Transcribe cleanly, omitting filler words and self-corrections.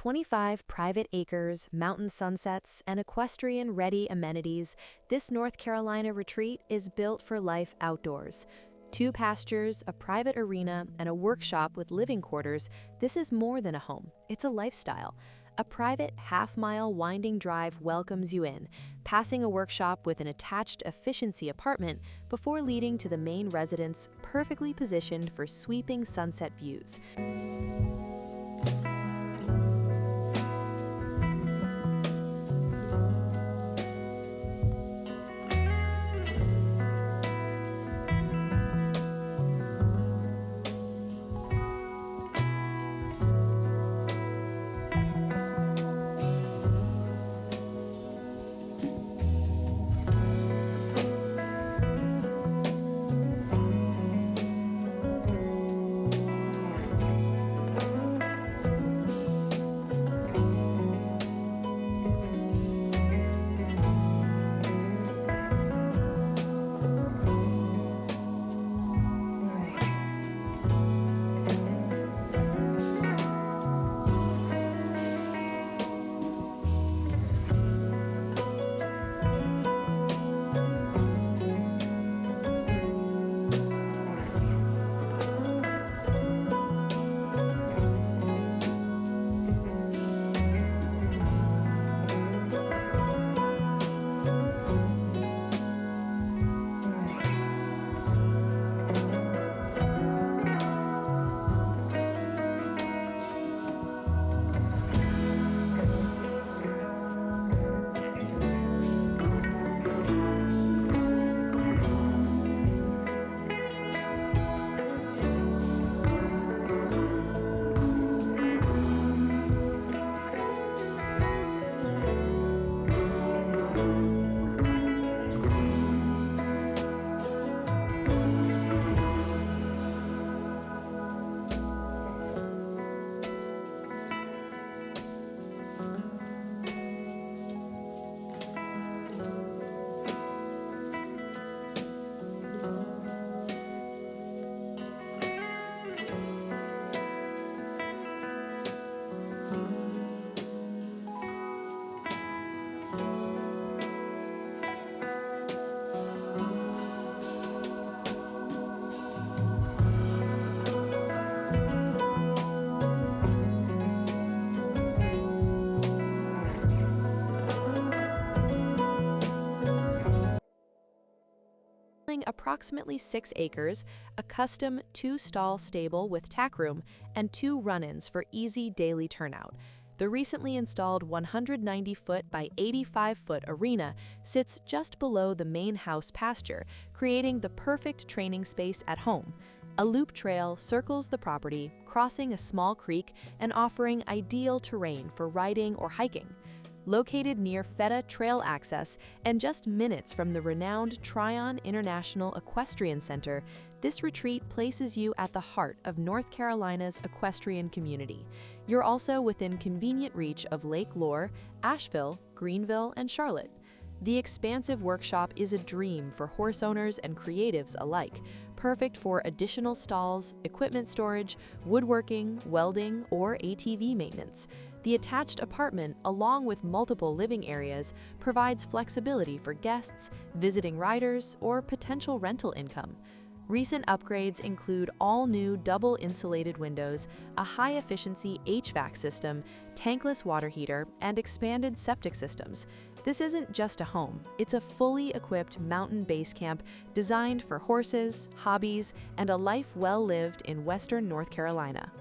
25 private acres, mountain sunsets, and equestrian-ready amenities, this North Carolina retreat is built for life outdoors. 2 pastures, a private arena, and a workshop with living quarters, this is more than a home, it's a lifestyle. A private half-mile winding drive welcomes you in, passing a workshop with an attached efficiency apartment before leading to the main residence, perfectly positioned for sweeping sunset views. Approximately 6 acres, a custom 2-stall stable with tack room, and 2 run-ins for easy daily turnout. The recently installed 190-foot by 85-foot arena sits just below the main house pasture, creating the perfect training space at home. A loop trail circles the property, crossing a small creek and offering ideal terrain for riding or hiking. Located near FETA trail access and just minutes from the renowned Tryon International Equestrian Center, this retreat places you at the heart of North Carolina's equestrian community. You're also within convenient reach of Lake Lure, Asheville, Greenville, and Charlotte. The expansive workshop is a dream for horse owners and creatives alike, perfect for additional stalls, equipment storage, woodworking, welding, or ATV maintenance. The attached apartment, along with multiple living areas, provides flexibility for guests, visiting riders, or potential rental income. Recent upgrades include all-new double-insulated windows, a high-efficiency HVAC system, tankless water heater, and expanded septic systems. This isn't just a home, it's a fully equipped mountain base camp designed for horses, hobbies, and a life well lived in Western North Carolina.